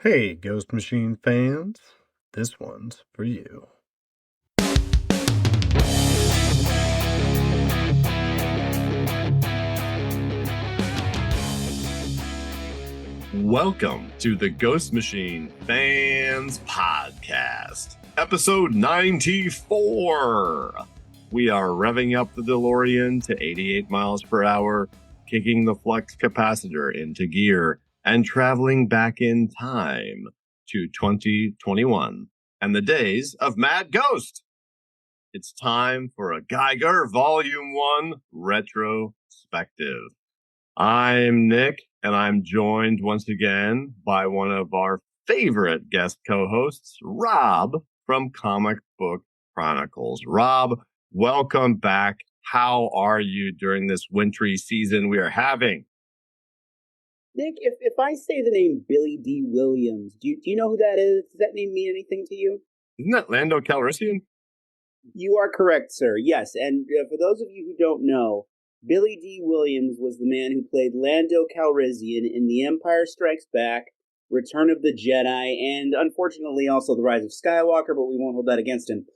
Hey, Ghost Machine fans, this one's for you. Welcome to the Ghost Machine Fans Podcast, episode 94. We are revving up the DeLorean to 88 miles per hour, kicking the flux capacitor into gear, and traveling back in time to 2021 and the days of Mad Ghost. It's time for a Geiger Volume 1 Retrospective. I'm Nick, and I'm joined once again by one of our favorite guest co-hosts, Rob from Comic Book Chronicles. Rob, welcome back. How are you during this wintry season we are having? Nick, if I say the name Billy D. Williams, do you know who that is? Does that name mean anything to you? Isn't that Lando Calrissian? You are correct, sir. Yes, and for those of you who don't know, Billy D. Williams was the man who played Lando Calrissian in The Empire Strikes Back, Return of the Jedi, and unfortunately also The Rise of Skywalker, but we won't hold that against him.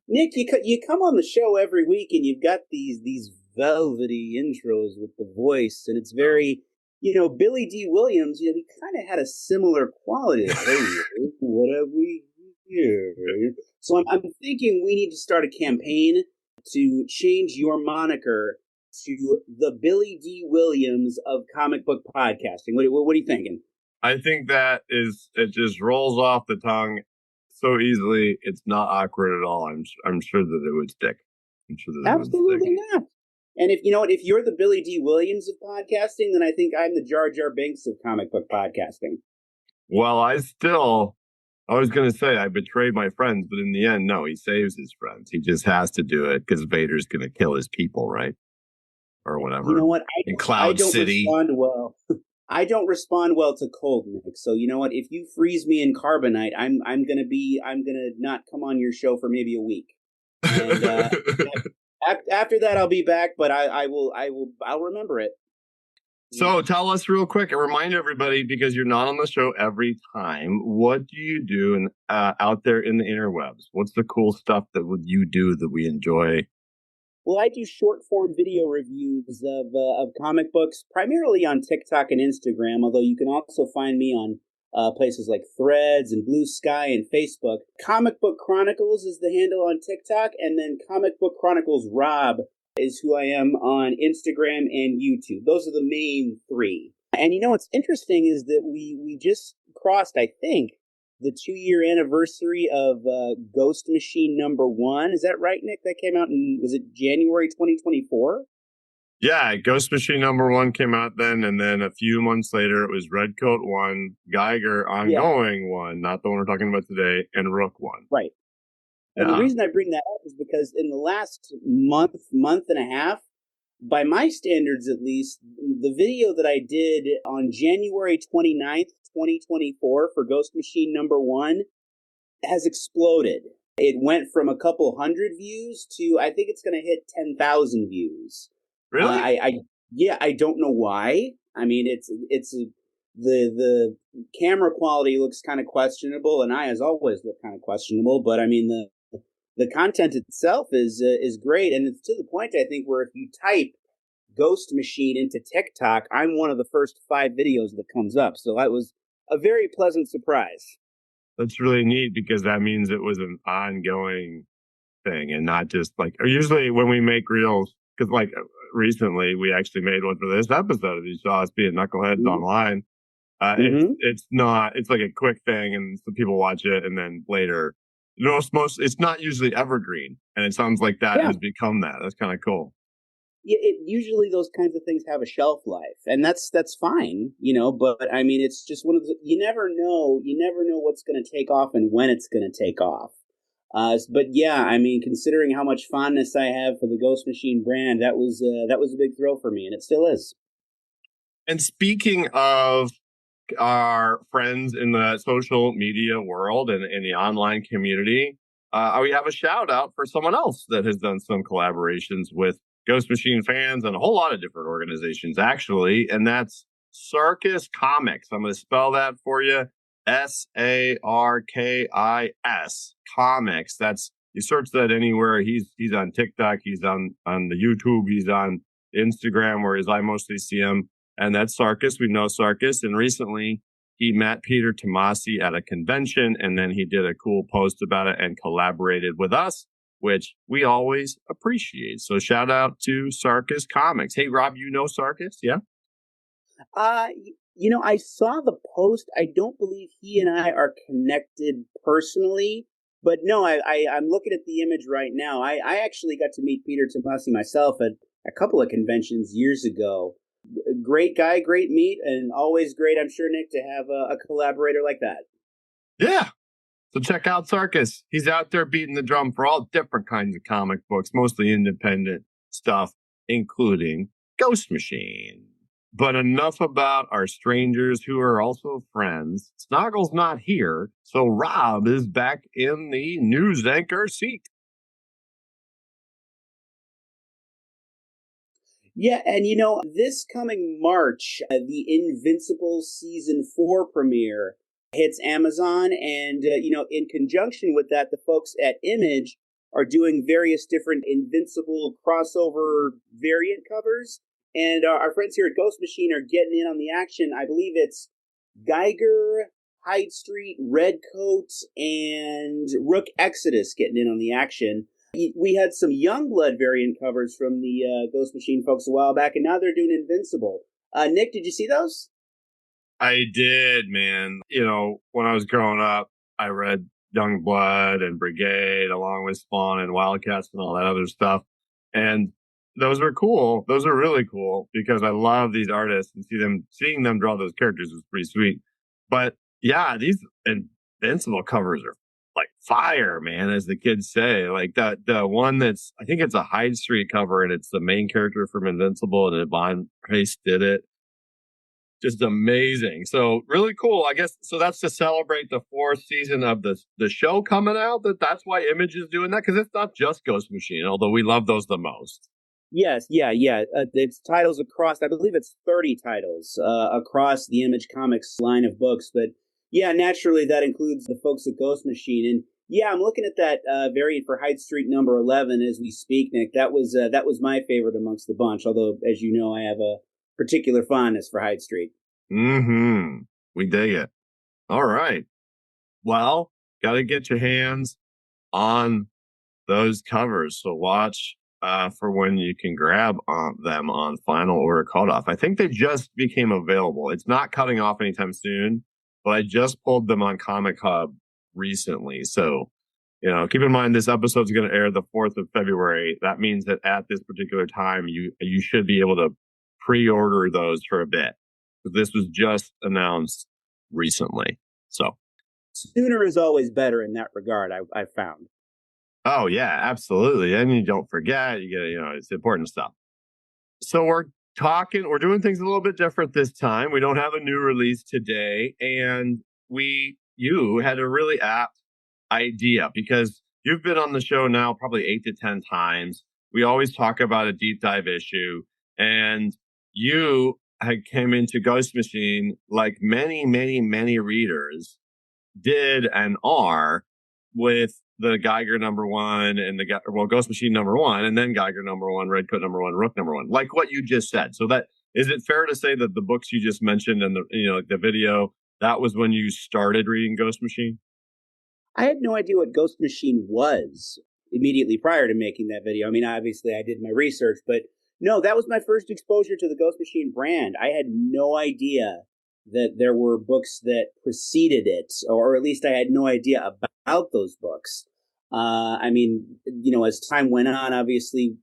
Nick, you come on the show every week and you've got these velvety intros with the voice, and it's very, Billy D. Williams, he kind of had a similar quality. Hey, what have we here? So I'm thinking we need to start a campaign to change your moniker to the Billy D. Williams of comic book podcasting. What are you thinking? I think it just rolls off the tongue so easily. It's not awkward at all. I'm sure that it would stick. Absolutely not. And if you're the Billy D. Williams of podcasting, then I think I'm the Jar Jar Binks of comic book podcasting. Well, I was going to say I betrayed my friends, but in the end, no, he saves his friends. He just has to do it because Vader's going to kill his people, right? Or whatever. You know what? In Cloud City. Respond well. I don't respond well to cold, Nick. So you know what? If you freeze me in carbonite, I'm gonna not come on your show for maybe a week. And after that, I'll be back. But I'll remember it. So tell us real quick and remind everybody, because you're not on the show every time, what do you do out there in the interwebs? What's the cool stuff that you do that we enjoy? Well, I do short-form video reviews of comic books, primarily on TikTok and Instagram, although you can also find me on places like Threads and Blue Sky and Facebook. Comic Book Chronicles is the handle on TikTok, and then Comic Book Chronicles Rob is who I am on Instagram and YouTube. Those are the main three. And what's interesting is that we just crossed, I think, the 2-year anniversary of Ghost Machine #1. Is that right, Nick? That came out was it January 2024? Yeah, Ghost Machine #1 came out then, and then a few months later it was Redcoat 1, Geiger Ongoing 1, not the one we're talking about today, and Rook 1. Right. And the reason I bring that up is because in the last month and a half, by my standards at least, the video that I did on January 29th, 2024 for Ghost Machine #1 has exploded. It went from a couple hundred views to, I think it's going to hit 10,000 views. Really? I don't know why. I mean, the camera quality looks kind of questionable, and I, as always, look kind of questionable. But I mean, the content itself is great, and it's to the point, I think, where if you type Ghost Machine into TikTok, I'm one of the first 5 videos that comes up. So that was a very pleasant surprise. That's really neat, because that means it was an ongoing thing and not just or usually when we make reels, because recently we actually made one for this episode. You saw us being knuckleheads online. It's like a quick thing, and some people watch it, and then later, it's not usually evergreen, and it sounds like that has become that. That's kind of cool. Yeah, usually those kinds of things have a shelf life, and that's fine, but I mean, it's just one of you never know what's going to take off and when it's going to take off. But yeah, I mean, considering how much fondness I have for the Ghost Machine brand, that was a big thrill for me, and it still is. And speaking of our friends in the social media world and in the online community, we have a shout out for someone else that has done some collaborations with Ghost Machine fans and a whole lot of different organizations, actually, and that's Sarkis Comics. I'm going to spell that for you. Sarkis Comics. That's, you search that anywhere. He's on TikTok. He's on the YouTube. He's on Instagram, where I mostly see him. And that's Sarkis. We know Sarkis. And recently he met Peter Tomasi at a convention, and then he did a cool post about it and collaborated with us, which we always appreciate. So shout out to Sarkis Comics. Hey, Rob, you know Sarkis? Yeah? I saw the post. I don't believe he and I are connected personally, but no, I'm looking at the image right now. I actually got to meet Peter Tomasi myself at a couple of conventions years ago. Great guy, great meet, and always great, I'm sure, Nick, to have a collaborator like that. Yeah. So check out Sarkis. He's out there beating the drum for all different kinds of comic books, mostly independent stuff, including Ghost Machine. But enough about our strangers who are also friends. Snoggle's not here, so Rob is back in the news anchor seat. Yeah, and this coming March, the Invincible Season 4 premiere hits Amazon, and, in conjunction with that, the folks at Image are doing various different Invincible crossover variant covers, and our friends here at Ghost Machine are getting in on the action. I believe it's Geiger, Hyde Street, Redcoat, and Rook Exodus getting in on the action. We had some Youngblood variant covers from the Ghost Machine folks a while back, and now they're doing Invincible. Nick, did you see those? I did, man. When I was growing up, I read Youngblood and Brigade along with Spawn and Wildcats and all that other stuff. And those were cool. Those are really cool because I love these artists, and seeing them draw those characters was pretty sweet. But yeah, these Invincible covers are like fire, man, as the kids say. Like the one that's, I think it's a Hyde Street cover, and it's the main character from Invincible, and Yvonne Pace did it. Just amazing. So really cool. I guess so. That's to celebrate the 4th season of the show coming out. That's why Image is doing that, because it's not just Ghost Machine, although we love those the most. Yes, yeah. It's titles across, I believe it's 30 titles across the Image Comics line of books. But yeah, naturally that includes the folks at Ghost Machine. And yeah, I'm looking at that variant for Hyde Street number 11 as we speak, Nick. That was my favorite amongst the bunch. Although, as you know, I have a particular fondness for Hyde Street. Mm-hmm. We dig it. All right. Well, got to get your hands on those covers. So watch for when you can grab them on final order cutoff. I think they just became available. It's not cutting off anytime soon, but I just pulled them on Comic Hub recently. So, keep in mind this episode is going to air the 4th of February. That means that at this particular time, you should be able to pre-order those for a bit. This was just announced recently. So sooner is always better in that regard, I found. Oh, yeah, absolutely. And you don't forget, you get, it's important stuff. So we're doing things a little bit different this time. We don't have a new release today. And you had a really apt idea, because you've been on the show now probably 8 to 10 times. We always talk about a deep dive issue, and you had came into Ghost Machine like many, many, many readers did and are, with the Geiger #1 and Ghost Machine #1, and then Geiger #1, Redcoat #1, Rook #1, like what you just said. So that, is it fair to say that the books you just mentioned and the video, that was when you started reading Ghost Machine? I had no idea what Ghost Machine was immediately prior to making that video. I mean, obviously I did my research, but no, that was my first exposure to the Ghost Machine brand. I had no idea that there were books that preceded it, or at least I had no idea about those books. I mean, as time went on, obviously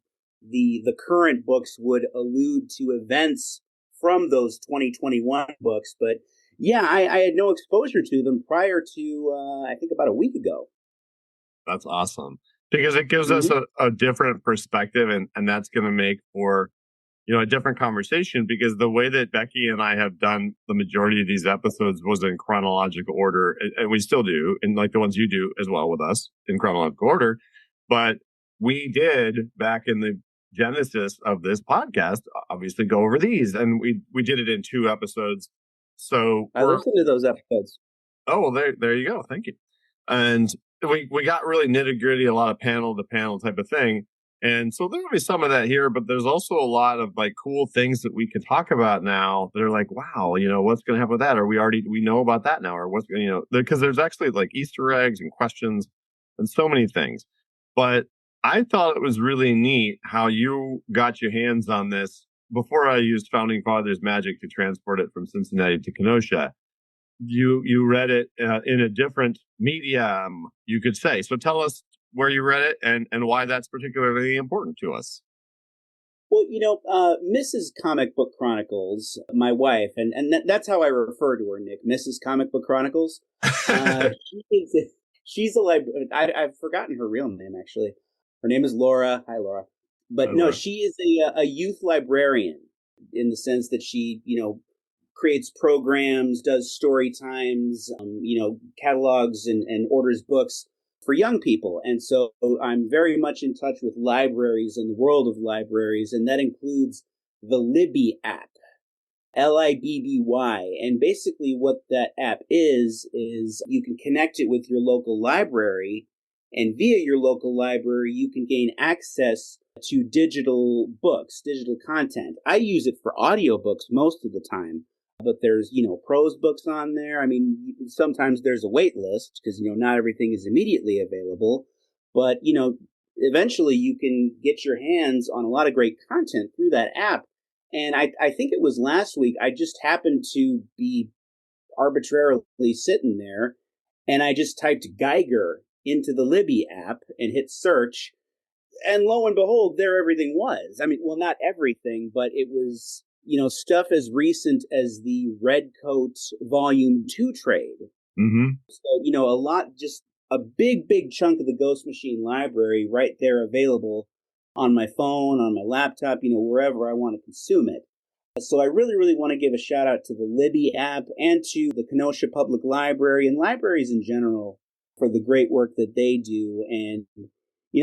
the current books would allude to events from those 2021 books, but yeah, I had no exposure to them prior to, I think, about a week ago. That's awesome, because it gives us a different perspective, and that's going to make for a different conversation, because the way that Becky and I have done the majority of these episodes was in chronological order, and we still do, and like the ones you do as well with us in chronological order. But we did, back in the genesis of this podcast, obviously go over these, and we did it in 2 episodes. So I listened to those episodes. Oh, well, there you go. Thank you. And we got really nitty gritty, a lot of panel to panel type of thing. And so there'll be some of that here, but there's also a lot of like cool things that we can talk about now that are like, wow, what's going to happen with that? Or we know about that now, or what's, because there's actually like Easter eggs and questions and so many things. But I thought it was really neat how you got your hands on this before I used Founding Fathers magic to transport it from Cincinnati to Kenosha. You read it in a different medium, you could say. So tell us where you read it and why that's particularly important to us. Well, Mrs. Comic Book Chronicles, my wife, and that's how I refer to her, Nick, Mrs. Comic Book Chronicles. She's a I've forgotten her real name, actually. Her name is Laura. Hi, Laura. But no, she is a youth librarian in the sense that she, creates programs, does story times, catalogs and orders books for young people. And so I'm very much in touch with libraries and the world of libraries, and that includes the Libby app, Libby. And basically what that app is you can connect it with your local library, and via your local library, you can gain access to digital books, digital content. I use it for audiobooks most of the time, but there's, prose books on there. I mean, sometimes there's a wait list because, not everything is immediately available. But, eventually you can get your hands on a lot of great content through that app. And I think it was last week, I just happened to be arbitrarily sitting there, and I just typed Geiger into the Libby app and hit search. And lo and behold, there everything was. I mean, well, not everything, but it was, stuff as recent as the Redcoat Volume 2 trade. Mm-hmm. So, a lot, just a big, big chunk of the Ghost Machine library right there available on my phone, on my laptop, wherever I want to consume it. So I really, really want to give a shout out to the Libby app and to the Kenosha Public Library and libraries in general for the great work that they do. And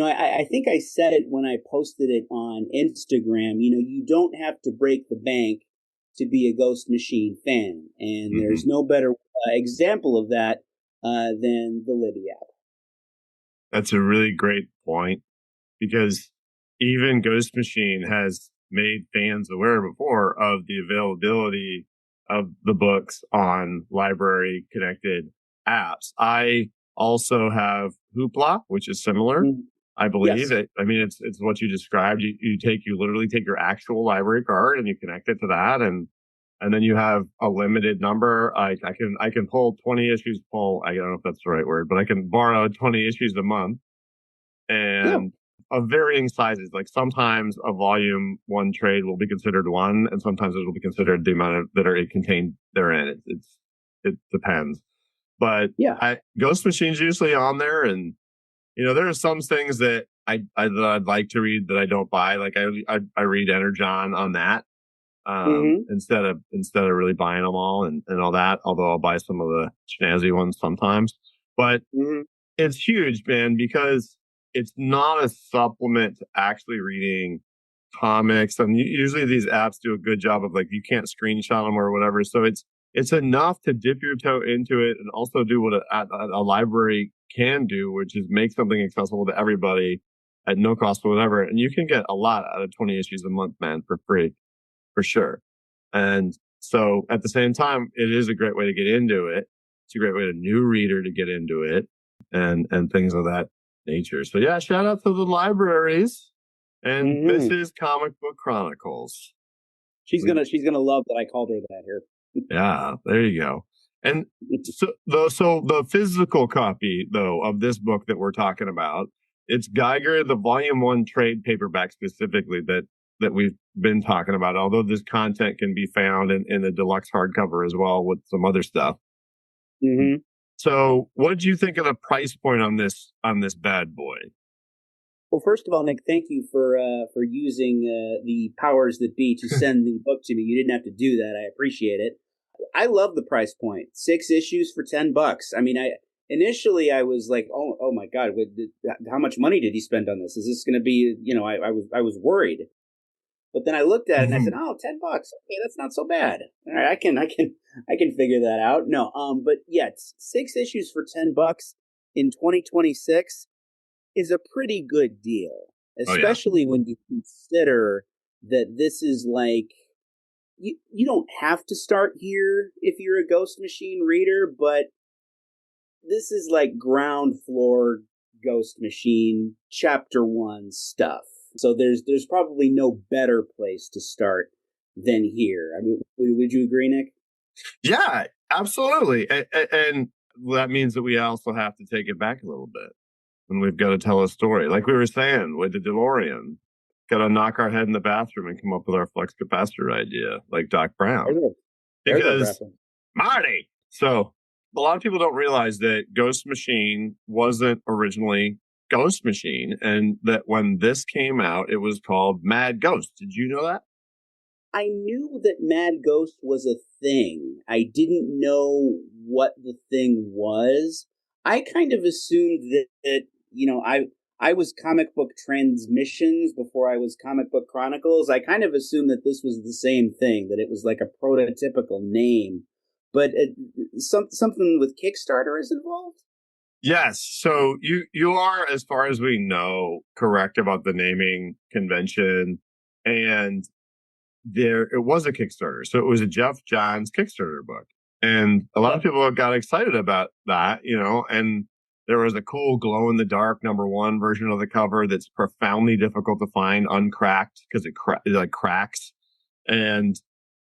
I think I said it when I posted it on Instagram, you don't have to break the bank to be a Ghost Machine fan. And there's no better example of that than the Libby app. That's a really great point, because even Ghost Machine has made fans aware before of the availability of the books on library connected apps. I also have Hoopla, which is similar. I believe it. I mean, it's what you described. You literally take your actual library card and you connect it to that, and then you have a limited number. I can pull 20 issues. I don't know if that's the right word, but I can borrow 20 issues a month, and of varying sizes. Like sometimes a volume 1 trade will be considered one, and sometimes it will be considered the amount that are contained therein. It depends. But Ghost Machine's usually on there, and there are some things that I'd like to read that I don't buy. Like I read Energon on that instead of really buying them all and all that. Although I'll buy some of the snazzy ones sometimes. But it's huge, man, because it's not a supplement to actually reading comics. And usually these apps do a good job of, like, you can't screenshot them or whatever. So it's enough to dip your toe into it and also do what a library can do, which is make something accessible to everybody at no cost or whatever. And you can get a lot out of 20 issues a month, man, for free, for sure. And so at the same time, it is a great way to get into it. It's a great way to new reader to get into it and things of that nature. So yeah, shout out to the libraries and Mrs. Comic Book Chronicles. She's gonna love that I called her that here. Yeah, there you go. And so the physical copy, though, of this book that we're talking about, it's Geiger, the Volume 1 trade paperback specifically that we've been talking about, although this content can be found in the deluxe hardcover as well with some other stuff. So what did you think of the price point on this bad boy? Well, first of all, Nick, thank you for using the powers that be to send the book to me. You didn't have to do that. I appreciate it. I love the price point. 6 issues for $10. I mean, initially I was like, oh my God, how much money did he spend on this? Is this going to be, I was worried. But then I looked at it and I said, Mhm. "Oh, $10. Okay, that's not so bad. All right, I can figure that out." No, but yeah, 6 issues for $10 in 2026 is a pretty good deal, Oh yeah. especially when you consider that this is like you don't have to start here if you're a Ghost Machine reader, but this is like ground floor Ghost Machine chapter 1 stuff. So there's probably no better place to start than here. I mean, would you agree, Nick? Yeah, absolutely. And that means that we also have to take it back a little bit, and we've got to tell a story. Like we were saying with the DeLorean, got to knock our head in the bathroom and come up with our flux capacitor idea, like Doc Brown. There's a Because preference. Marty. So a lot of people don't realize that Ghost Machine wasn't originally Ghost Machine, and that when this came out, it was called Mad Ghost. Did you know that? I knew that Mad Ghost was a thing. I didn't know what the thing was. I kind of assumed that I was Comic Book Transmissions before I was Comic Book Chronicles. I kind of assumed that this was the same thing, that it was like a prototypical name. But something with Kickstarter is involved? Yes. So you are, as far as we know, correct about the naming convention, and there it was a Kickstarter. So it was a Jeff Johns Kickstarter book. And a lot of people got excited about that, and there was a cool glow in the dark #1 version of the cover that's profoundly difficult to find, uncracked, because it like cracks and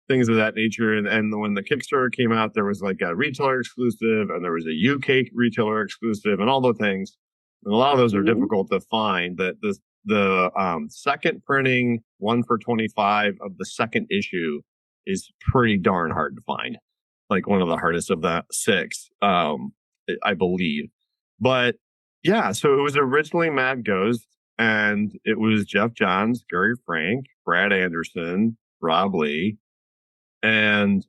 things of that nature. And when the Kickstarter came out, there was like a retailer exclusive and there was a UK retailer exclusive and all the things. And a lot of those are difficult to find. The second printing 1 for 25 of the second issue is pretty darn hard to find. Like one of the hardest of the 6, I believe. But yeah, so it was originally Mad Ghost, and it was Jeff Johns, Gary Frank, Brad Anderson, Rob Lee, and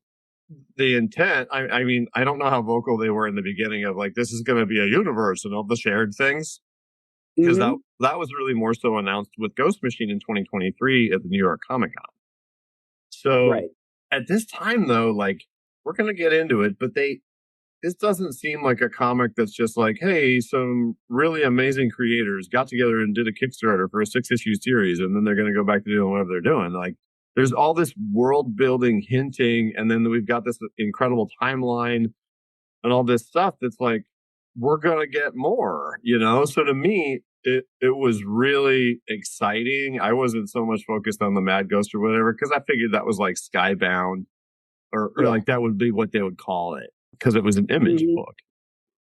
the intent. I mean, I don't know how vocal they were in the beginning of like, this is going to be a universe and all the shared things, because that was really more so announced with Ghost Machine in 2023 at the New York Comic Con. So Right. at this time, though, like we're going to get into it, but this doesn't seem like a comic that's just like, hey, some really amazing creators got together and did a Kickstarter for a 6-issue series, and then they're going to go back to doing whatever they're doing. Like, there's all this world building hinting, and then we've got this incredible timeline and all this stuff that's like, we're going to get more, So to me, it was really exciting. I wasn't so much focused on the Mad Ghost or whatever, because I figured that was like Skybound, or like that would be what they would call it, because it was an image book.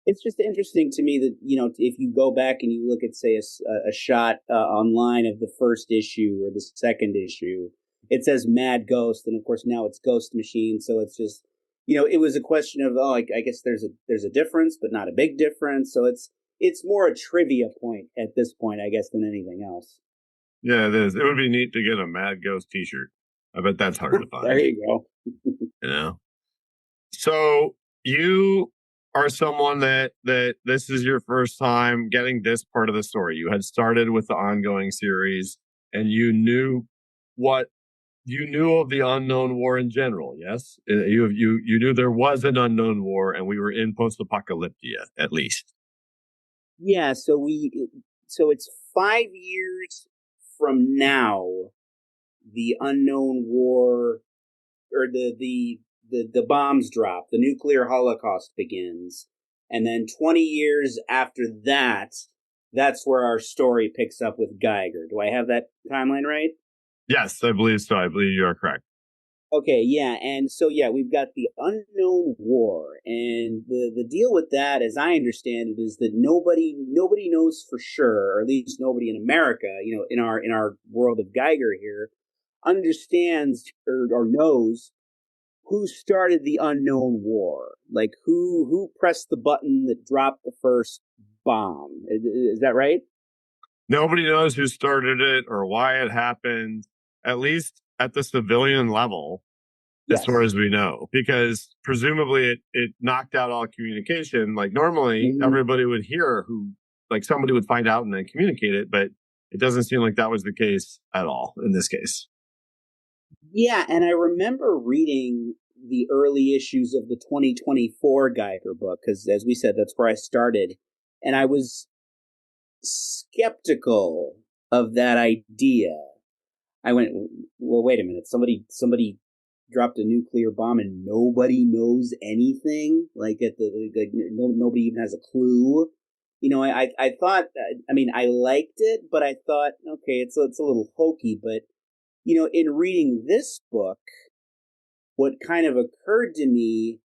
It's just interesting to me that, if you go back and you look at, say, a shot online of the first issue or the second issue, it says Mad Ghost, and of course now it's Ghost Machine. So it's just, it was a question of, I guess there's a difference, but not a big difference. So it's more a trivia point at this point, I guess, than anything else. Yeah, it is. It would be neat to get a Mad Ghost T-shirt. I bet that's hard to find. There you go. So you are someone that this is your first time getting this part of the story. You had started with the ongoing series, and you knew of the unknown war in general. Yes, you knew there was an unknown war, and we were in post-apocalyptia at least. Yeah. So it's 5 years from now, the unknown war, or the bombs drop, the nuclear holocaust begins, and then 20 years after that, that's where our story picks up with Geiger. Do I have that timeline right? Yes, I believe so. I believe you are correct. Okay, yeah, and so we've got the unknown war, and the deal with that, as I understand it, is that nobody knows for sure, or at least nobody in America, in our world of Geiger here, understands or knows who started the unknown war. Like who pressed the button that dropped the first bomb. Is that right? Nobody knows who started it or why it happened, at least at the civilian level, as far as we know, because presumably it knocked out all communication. Like normally everybody would hear like somebody would find out and then communicate it, but it doesn't seem like that was the case at all in this case. Yeah, and I remember reading the early issues of the 2024 Geiger book, because as we said, that's where I started. And I was skeptical of that idea. I went, well, wait a minute. Somebody dropped a nuclear bomb and nobody knows anything. Nobody even has a clue. I thought. I mean, I liked it, but I thought, okay, it's a little hokey. But in reading this book, what kind of occurred to me,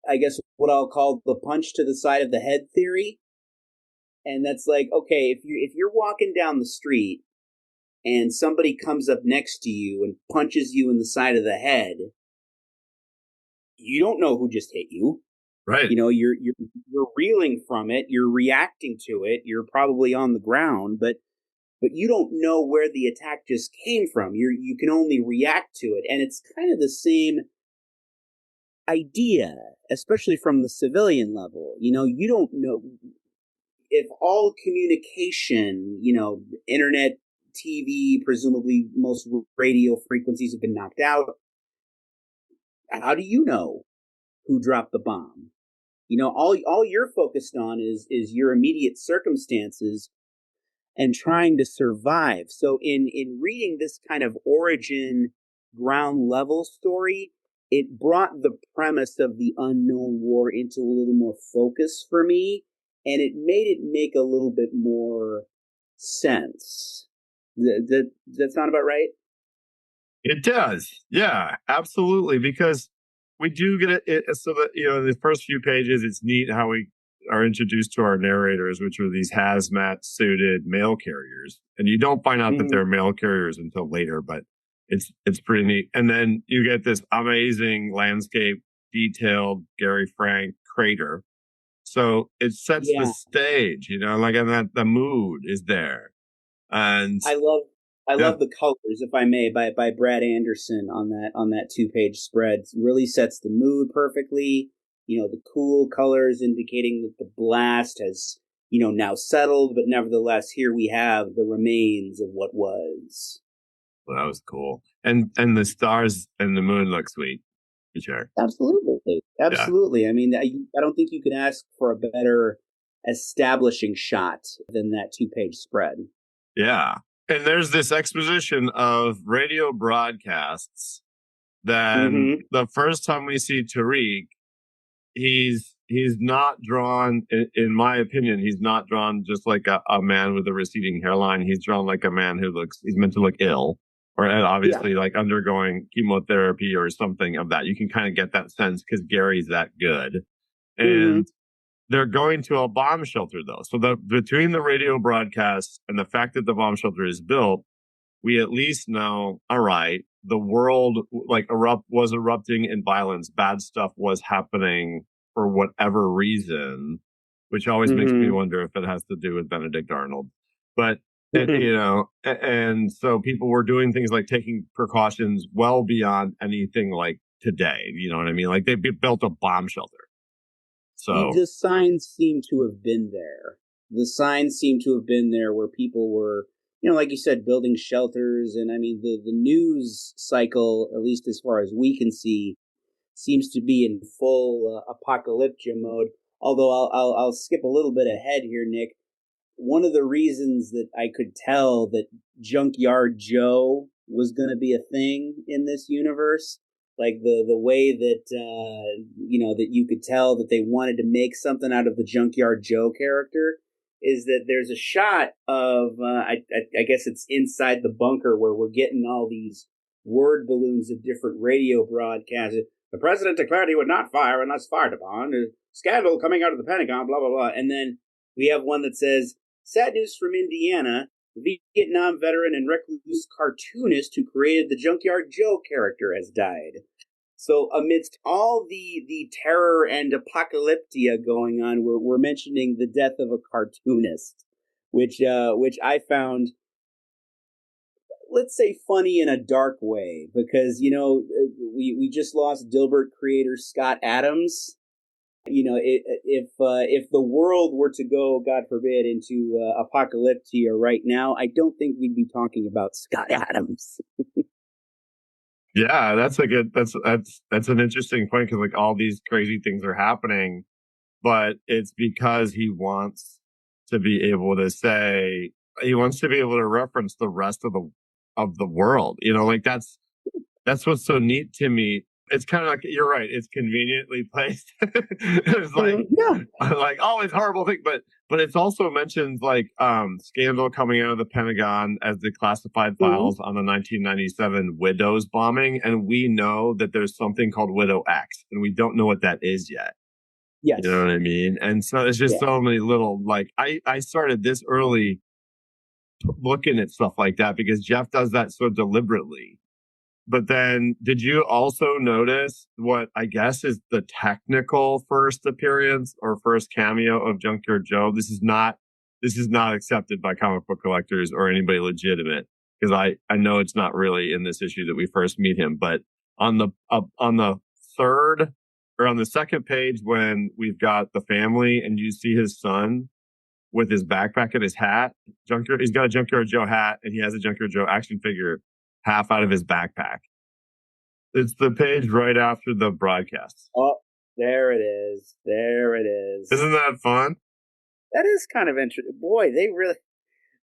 I guess, what I'll call the punch to the side of the head theory, and that's like, okay, if you're walking down the street and somebody comes up next to you and punches you in the side of the head, you don't know who just hit you. Right. You're reeling from it, you're reacting to it, you're probably on the ground, but you don't know where the attack just came from. You can only react to it, and it's kind of the same idea, especially from the civilian level. You don't know if all communication, internet, TV, presumably most radio frequencies have been knocked out. How do you know who dropped the bomb? All you're focused on is your immediate circumstances and trying to survive. So in reading this kind of origin ground level story, it brought the premise of the unknown war into a little more focus for me, and it made it make a little bit more sense. Does that sound about right? It does. Yeah, absolutely. Because we do get it so that, the first few pages, it's neat how we are introduced to our narrators, which are these hazmat suited mail carriers. And you don't find out that they're mail carriers until later, but it's pretty neat. And then you get this amazing landscape, detailed Gary Frank crater. So it sets the stage, and that the mood is there. And I love the colors, if I may, by Brad Anderson on that 2-page spread. It really sets the mood perfectly. The cool colors indicating that the blast has, now settled, but nevertheless, here we have the remains of what was. Well, that was cool. And the stars and the moon look sweet, for sure. Absolutely. Yeah. I mean, I don't think you could ask for a better establishing shot than that 2-page spread. Yeah. And there's this exposition of radio broadcasts. Then the first time we see Tariq, he's not drawn, in my opinion, he's not drawn just like a man with a receding hairline. He's drawn like a man he's meant to look ill, or obviously like undergoing chemotherapy or something of that. You can kind of get that sense because Gary's that good. And they're going to a bomb shelter, though. So between the radio broadcasts and the fact that the bomb shelter is built, we at least know, all right, the world was erupting in violence. Bad stuff was happening for whatever reason, which always makes me wonder if it has to do with Benedict Arnold. But, and so people were doing things like taking precautions well beyond anything like today. You know what I mean? Like they built a bomb shelter. So the signs seem to have been there. The signs seem to have been there where people were, like you said, building shelters. And I mean, the news cycle, at least as far as we can see, seems to be in full apocalyptic mode. Although I'll skip a little bit ahead here, Nick. One of the reasons that I could tell that Junkyard Joe was going to be a thing in this universe, like the way that that you could tell that they wanted to make something out of the Junkyard Joe character, is that there's a shot of I guess it's inside the bunker where we're getting all these word balloons of different radio broadcasts. The president declared he would not fire unless fired upon. A scandal coming out of the Pentagon, blah blah blah. And then we have one that says, "Sad news from Indiana. The Vietnam veteran and recluse cartoonist who created the Junkyard Joe character has died." So amidst all the terror and apocalyptia going on, we're mentioning the death of a cartoonist, which I found, let's say, funny in a dark way, because we just lost Dilbert creator Scott Adams. If the world were to go, God forbid, into apocalyptia right now, I don't think we'd be talking about Scott Adams. Yeah, that's an interesting point because like all these crazy things are happening, but it's because to be able to say he wants to be able to reference the rest of the world. You know, like that's what's so neat to me. It's kind of like you're right. It's conveniently placed. It's Yeah. like oh, it's horrible thing, but it's also mentions like scandal coming out of the Pentagon as the classified files on the 1997 Widows bombing, and we know that there's something called Widow X, and we don't know what that is yet. You know Yes. what I mean? And so it's just Yeah. so many little like I started this early looking at stuff like that because Jeff does that so deliberately. But then, did you also notice what I guess is the technical first appearance or first cameo of Junkyard Joe? This is not accepted by comic book collectors or anybody legitimate because I know it's not really in this issue that we first meet him. But on the third or on the second page when we've got the family and you see his son with his backpack and his hat, he's got a Junkyard Joe hat and he has a Junkyard Joe action figure half out of his backpack. It's the page right after the broadcast. Oh, there it is. There it is. Isn't that fun? That is kind of interesting. Boy, they really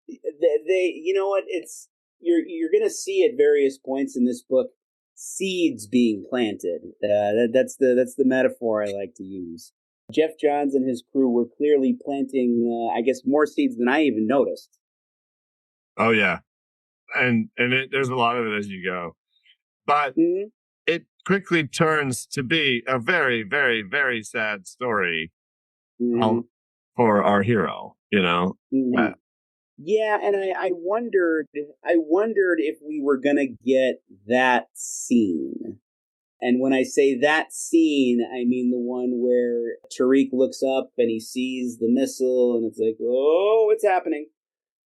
they you know what? It's you're going to see at various points in this book seeds being planted. That's the metaphor I like to use. Jeff Johns and his crew were clearly planting, I guess, more seeds than I even noticed. Oh yeah, and there's a lot of it as you go, but it quickly turns to be a very, very, very sad story for our hero. You know. Yeah, and I wondered if we were gonna get that scene. And when I say that scene, I mean the one where Tariq looks up and he sees the missile and it's like, oh, what's happening?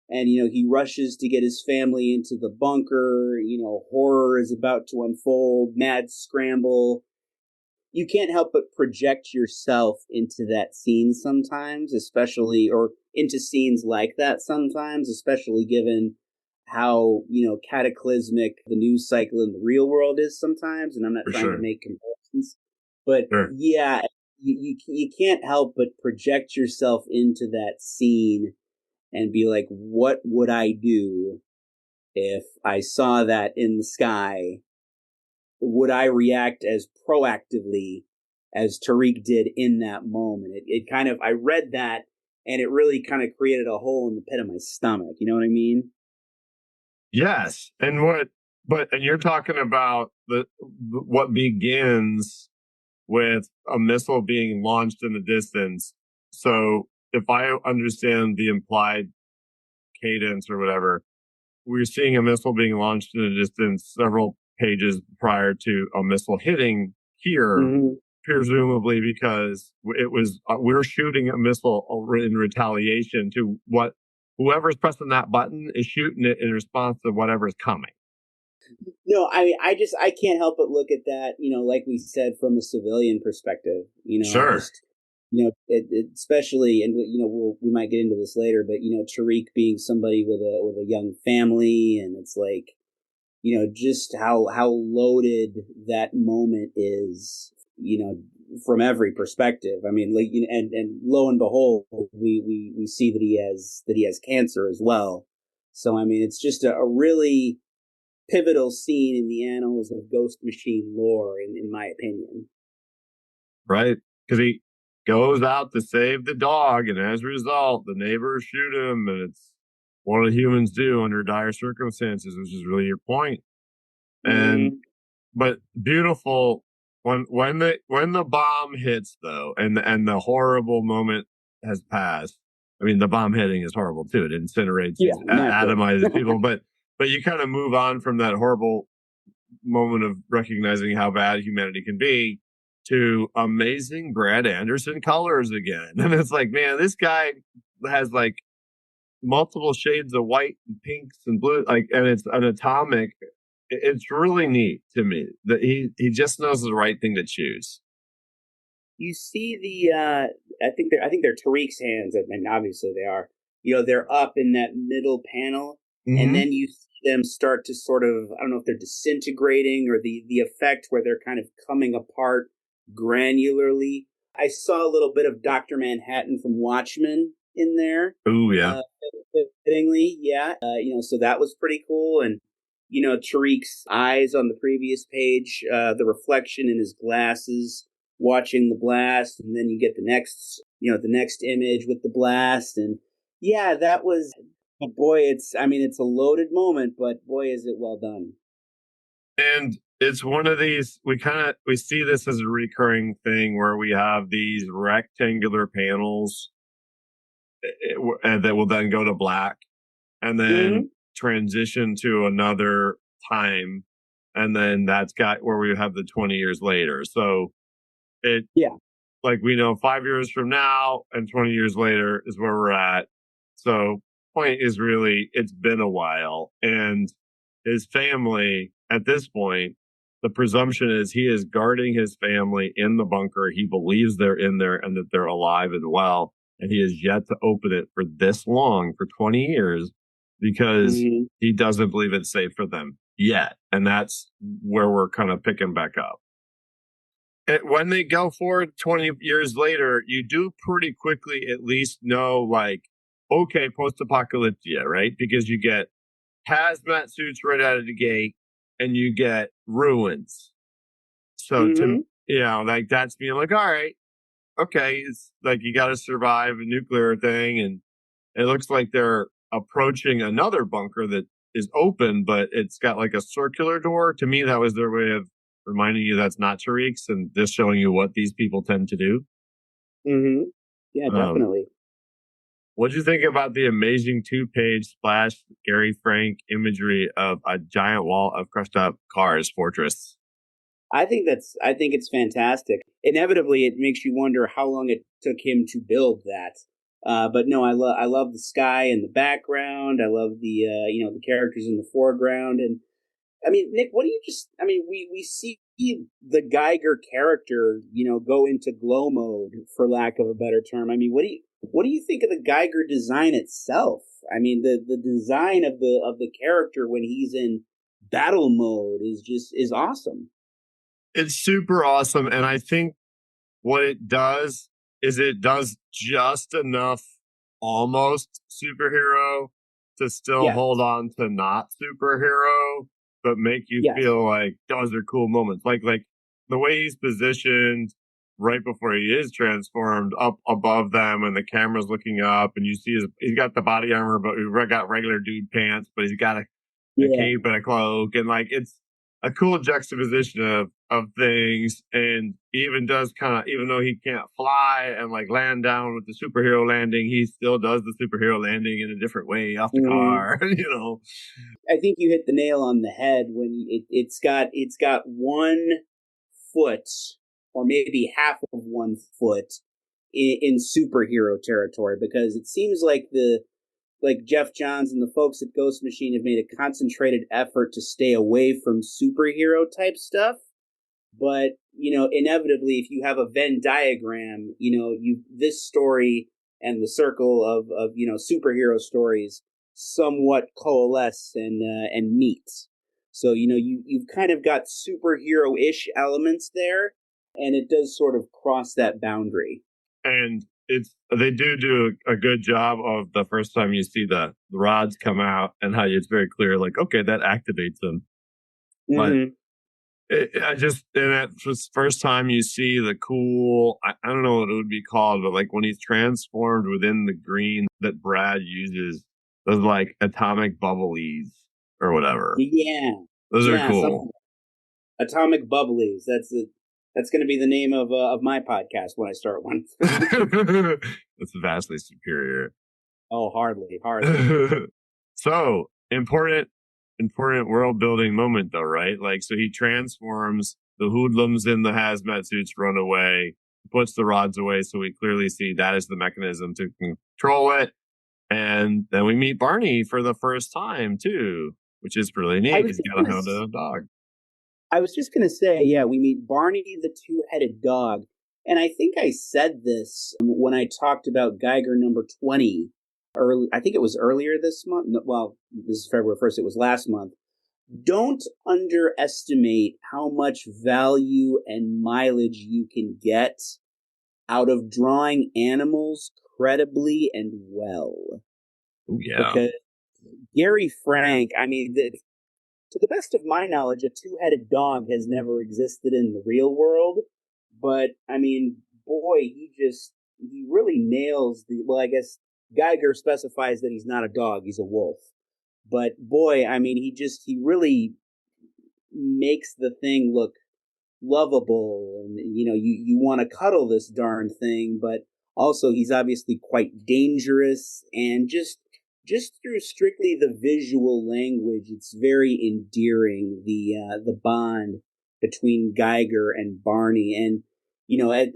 And, he rushes to get his family into the bunker. Horror is about to unfold, mad scramble. You can't help but project yourself into that scene sometimes, especially, or into scenes like that sometimes, especially given how, cataclysmic the news cycle in the real world is sometimes. And I'm not trying to make comparisons, but yeah, you can't help but project yourself into that scene and be like, what would I do if I saw that in the sky? Would I react as proactively as Tariq did in that moment? It kind of, I read that and it really kind of created a hole in the pit of my stomach. You know what I mean? Yes. And you're talking about what begins with a missile being launched in the distance. So if I understand the implied cadence or whatever, we're seeing a missile being launched in the distance several pages prior to a missile hitting here, presumably because it was we're shooting a missile in retaliation to what whoever's pressing that button is shooting it in response to whatever's coming. No, I can't help but look at that, like we said, from a civilian perspective, Sure. just, especially, and, we might get into this later, but, Tariq being somebody with a young family, and it's like, just how loaded that moment is, from every perspective. I mean, like, and lo and behold, we see that he has cancer as well. So, I mean, it's just a really pivotal scene in the annals of Ghost Machine lore, in my opinion. Right. Because he goes out to save the dog, and as a result, the neighbors shoot him, and it's what humans do under dire circumstances, which is really your point. And but beautiful when the bomb hits though, and the horrible moment has passed. I mean, the bomb hitting is horrible too. It incinerates, atomizes people, but you kind of move on from that horrible moment of recognizing how bad humanity can be to amazing Brad Anderson colors again. And it's like, man, this guy has like multiple shades of white and pinks and blue, like, and it's an atomic. It's really neat to me that he just knows the right thing to choose. You see I think they're Tariq's hands, and obviously they are. They're up in that middle panel, and then you see them start to sort of, I don't know if they're disintegrating or the effect where they're kind of coming apart granularly. I saw a little bit of Dr. Manhattan from Watchmen in there. Oh, yeah. Fittingly, yeah. So that was pretty cool. And, Tariq's eyes on the previous page, the reflection in his glasses, watching the blast. And then you get the next image with the blast. And yeah, that was, but boy, it's a loaded moment, but boy, is it well done. And it's one of these, we see this as a recurring thing where we have these rectangular panels that will then go to black and then transition to another time. And then that's got where we have the 20 years later. So like we know 5 years from now and 20 years later is where we're at. So point is really, it's been a while. And his family at this point, the presumption is he is guarding his family in the bunker. He believes they're in there and that they're alive and well. And he has yet to open it for this long, for 20 years, because he doesn't believe it's safe for them yet. And that's where we're kind of picking back up. And when they go forward 20 years later, you do pretty quickly at least know, like, okay, post-apocalyptia, right? Because you get hazmat suits right out of the gate and you get ruins. So like that's being like, all right, okay, it's like you got to survive a nuclear thing, and it looks like they're approaching another bunker that is open, but it's got like a circular door. To me, that was their way of reminding you that's not Tariq's and just showing you what these people tend to do. Yeah, definitely. What do you think about the amazing 2-page splash Gary Frank imagery of a giant wall of crushed up cars fortress? I think it's fantastic. Inevitably, it makes you wonder how long it took him to build that. But no, I love the sky in the background. I love the the characters in the foreground. And I mean, Nick, we see the Geiger character, go into glow mode, for lack of a better term. I mean, what do you think of the Geiger design itself? I mean, the design of the character when he's in battle mode is awesome. It's super awesome. And I think what it does is it does just enough almost superhero to still hold on to not superhero, but make you feel like those are cool moments. Like the way he's positioned right before he is transformed up above them and the camera's looking up and you see he's got the body armor, but we've got regular dude pants, but he's got a cape and a cloak, and like it's a cool juxtaposition of things. And he even does even though he can't fly and like land down with the superhero landing, he still does the superhero landing in a different way off the car. I think you hit the nail on the head when it's got 1 foot or maybe half of 1 foot in superhero territory, because it seems like Jeff Johns and the folks at Ghost Machine have made a concentrated effort to stay away from superhero type stuff. But, inevitably, if you have a Venn diagram, this story and the circle of superhero stories somewhat coalesce and meet. So, you've kind of got superhero-ish elements there, and it does sort of cross that boundary. And they do a good job of the first time you see the rods come out and how it's very clear, like, okay, that activates them. But that first time you see the cool, I don't know what it would be called, but like when he's transformed within the green that Brad uses, those like atomic bubblies or whatever. Yeah. Those are cool. Atomic bubblies. That's going to be the name of my podcast when I start one. That's vastly superior. Oh, hardly. So important world building moment though, right? Like, so he transforms, the hoodlums in the hazmat suits run away, puts the rods away. So we clearly see that is the mechanism to control it. And then we meet Barney for the first time too, which is really neat. He's got a hound dog. I was just going to say, we meet Barney the two-headed dog. And I think I said this when I talked about Geiger number 20 early. I think it was earlier this month. No, well, this is February 1st. It was last month. Don't underestimate how much value and mileage you can get out of drawing animals credibly and well. Ooh, yeah. Because Gary Frank, I mean, to the best of my knowledge, a two-headed dog has never existed in the real world. But, I mean, boy, he really nails well, I guess Geiger specifies that he's not a dog, he's a wolf. But boy, I mean, he really makes the thing look lovable, and you want to cuddle this darn thing, but also he's obviously quite dangerous, and just through strictly the visual language, it's very endearing, the bond between Geiger and Barney. And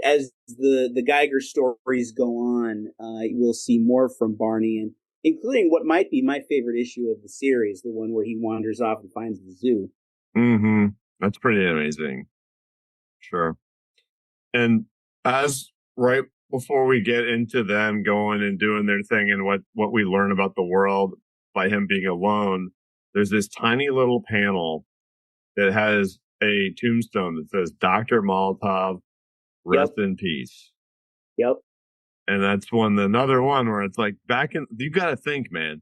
as the Geiger stories go on, we'll see more from Barney, and including what might be my favorite issue of the series, the one where he wanders off and finds the zoo. Mm-hmm. That's pretty amazing. Sure. And as right before we get into them going and doing their thing and what we learn about the world by him being alone, there's this tiny little panel that has a tombstone that says Dr. Molotov, rest in peace. Yep. And that's another one where it's like you got to think, man,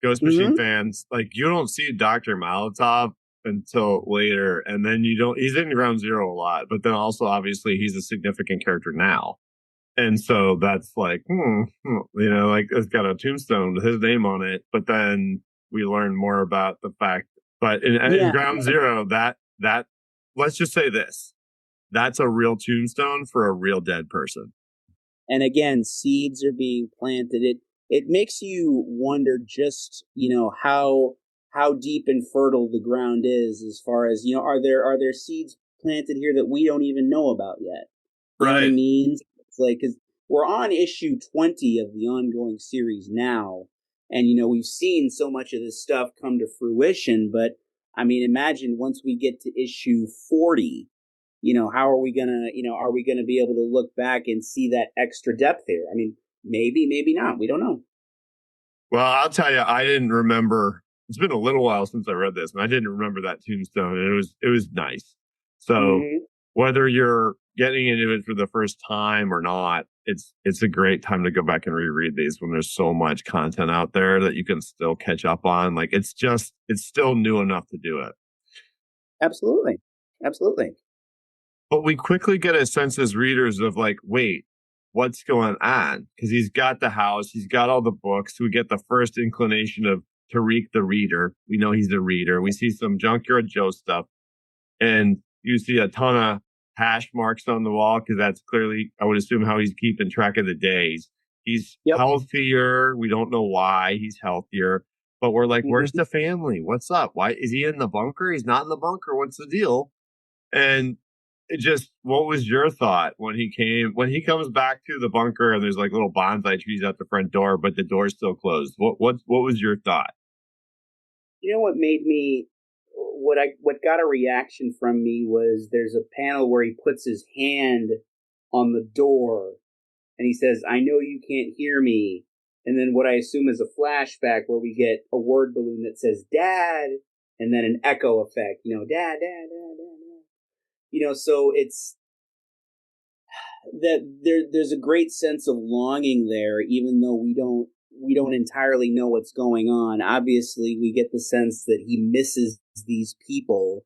Ghost Machine fans, like you don't see Dr. Molotov until later, and then he's in Ground Zero a lot, but then also obviously he's a significant character now. And so that's like, like it's got a tombstone with his name on it, but then we learn more about the fact, but in Ground Zero, that let's just say this, that's a real tombstone for a real dead person. And again, seeds are being planted. It makes you wonder just, how deep and fertile the ground is, as far as, are there seeds planted here that we don't even know about yet? You know what I mean? It's like, because we're on issue 20 of the ongoing series now, and, we've seen so much of this stuff come to fruition, but, I mean, imagine once we get to issue 40, how are we gonna be able to look back and see that extra depth here? I mean, maybe not. We don't know. Well, I'll tell you, I didn't remember. It's been a little while since I read this, and I didn't remember that tombstone, and it was nice. So whether you're getting into it for the first time or not, it's a great time to go back and reread these when there's so much content out there that you can still catch up on. Like it's still new enough to do it. Absolutely. But we quickly get a sense as readers of like, wait, what's going on? Because he's got the house, he's got all the books. We get the first inclination of Tariq the reader. We know he's the reader. We see some Junkyard Joe stuff. And you see a ton of hash marks on the wall because that's clearly, I would assume, how he's keeping track of the days. He's healthier. We don't know why he's healthier. But we're like, where's the family? What's up? Why is he in the bunker? He's not in the bunker. What's the deal? And what was your thought when he comes back to the bunker and there's like little bonsai trees at the front door, but the door's still closed? What was your thought? You know what made me, what got a reaction from me was there's a panel where he puts his hand on the door and he says, "I know you can't hear me." And then what I assume is a flashback where we get a word balloon that says "Dad," and then an echo effect, "Dad, Dad, Dad, Dad, Dad." So it's that there's a great sense of longing there, even though we don't entirely know what's going on. Obviously, we get the sense that he misses these people,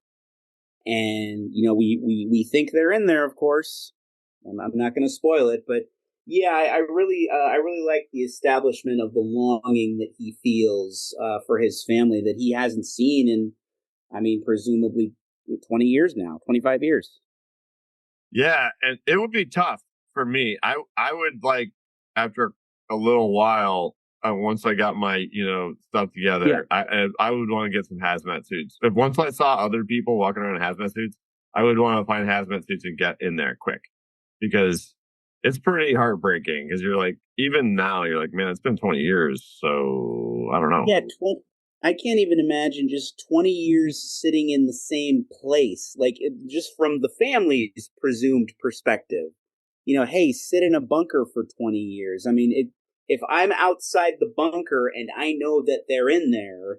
and we think they're in there. Of course, I'm not going to spoil it, but yeah, I really like the establishment of the longing that he feels for his family that he hasn't seen in, I mean, presumably 20 years now, 25 years. Yeah, and it would be tough for me. I would like, after a little while, once I got my stuff together, I would want to get some hazmat suits. If once I saw other people walking around in hazmat suits, I would want to find hazmat suits and get in there quick, because it's pretty heartbreaking. Because you're like, even now, you're like, man, it's been 20 years, so I don't know. Yeah, I can't even imagine just 20 years sitting in the same place, like just from the family's presumed perspective. Hey, sit in a bunker for 20 years. I mean, if I'm outside the bunker and I know that they're in there,